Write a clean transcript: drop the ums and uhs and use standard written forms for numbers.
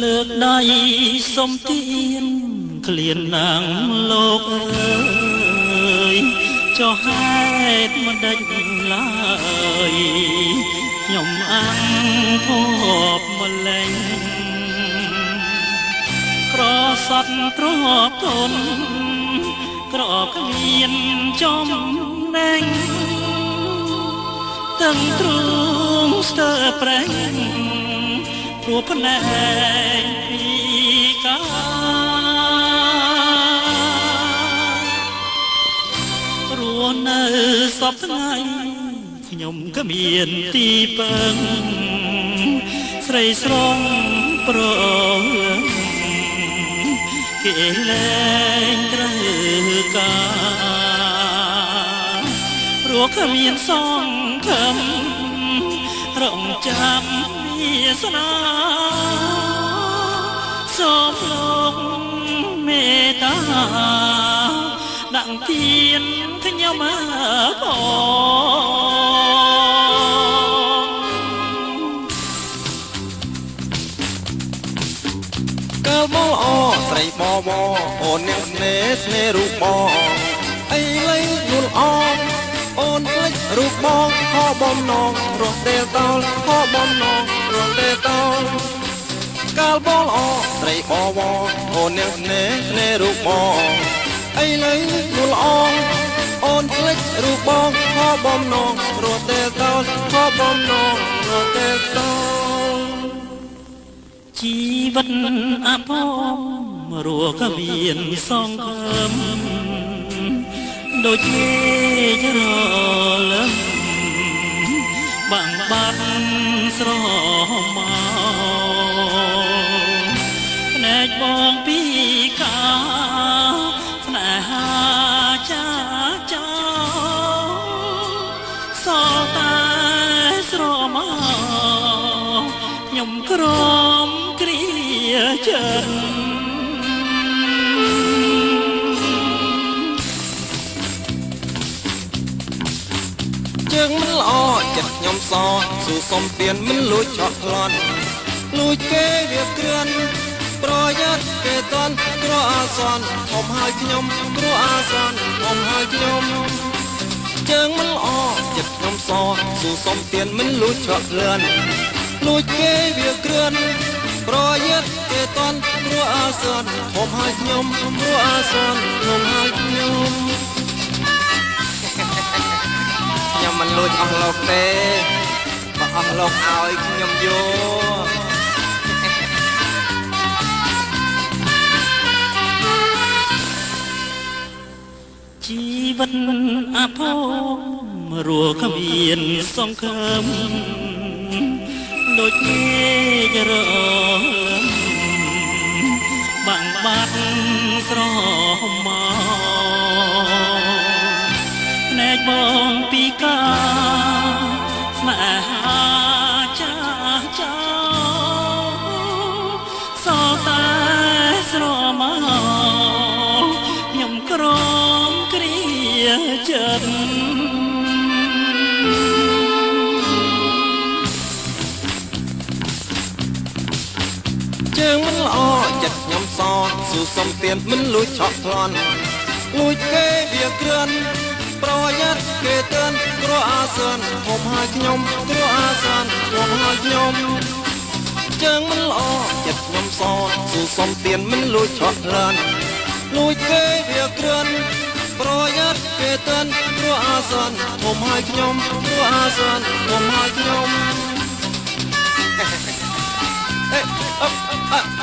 លើកដៃសុំទានក្លៀនណាងលោកអើយចុះហេតុមិនដេចឡើយខ្ញុំអង្គធប់ម្លេងក្រសត់ទ្របធនក្រគ្មានចំណេញទាំងទ្រូងស្ទើរប្រេងព្រោះភ្នែកពីកាព្រោះនៅសពថ្ងៃខ្ញុំក៏មានទីពឹងស្រីស្រងប្រគេលែងត្រូវការព្រោះគ្មានសង្ឃឹមរងចាំវាសនាសូមលោកមេត្តាដាក់ទានខ្ញុំកើមកអស្រីបបអូនអ្នកស្នេហ៍ស្នេហ៍រូបបងអីលេងយល់អងអូនភ្លេចរូបបងខបំណងរស់ទេតោលខបំណងរស់ទេតោលកាលបលអស្រីបបអូនអ្នកស្នេហ៍ស្នេហ៍រូបបងអីលេងយល់អងអូនភ្លេចរូបបងខបំណងរស់ទេតោលខបំណងរស់ទេតោលជីវិតអភ័ព្វរស់ក៏មានសង្ឃឹមដូចមេឃរលឹមបាំងបាត់ស្រមោភ្នែកបងពីកាស្នេហាចាចាសល់តែស្រមោខ្ញុំក្រំគ្រាចិត្តជើងមិនល្អចិត្តខ្ញុំសស៊ូសុំទៀនមិនលួចឆក់ប្លន់លួចគេវាគ្រឿនប្រយ័ត្នគេតន់គ្រោះអាសន្នធំហើយខ្ញុំគ្រោះអាសន្នធំហើយខ្ញុំជើងមិនល្អចិត្តខ្ញុំសស៊ូសុំទៀនមិនលួចឆក់ប្លន់លួចគេវាគ្រឿនប្រយ័ត្នគេតន់គ្រោះអាសន្នធំហើយខ្ញុំគ្រោះអាសន្នធំហើយខ្ញុំខ្ញុំមិនលួចអស់លោកទេបើអស់លោកឲ្យខ្ញុំយកជីវិតអភ័ព្វរស់គ្មានសង្ឃឹមដូចមេឃរលឹមបាំងបាត់ស្រមោភ្នែកបងពីកាស្នេហាចាចាសល់តែស្រមោខ្ញុំក្រំគ្រាចិត្តជើងមិនល្អចិត្តខ្ញុំសស៊ូសុំទៀនមិនលួចឆក់ប្លន់លួចគេវាគ្រឿនប្រយ័ត្នគេទើនគ្រោះអាសន្នធំហើយខ្ញុំគ្រោះអាសន្នធំហើយខ្ញុំជើងមិនល្អចិត្តខ្ញុំសស៊ូសុំទៀនមិនលួចឆក់ប្លន់លួចគេវាគ្រឿនប្រយ័ត្នគេទើនគ្រោះអាសន្នធំហើយខ្ញុំគ្រោះអាសន្នធំហើយខ្ញុំអេ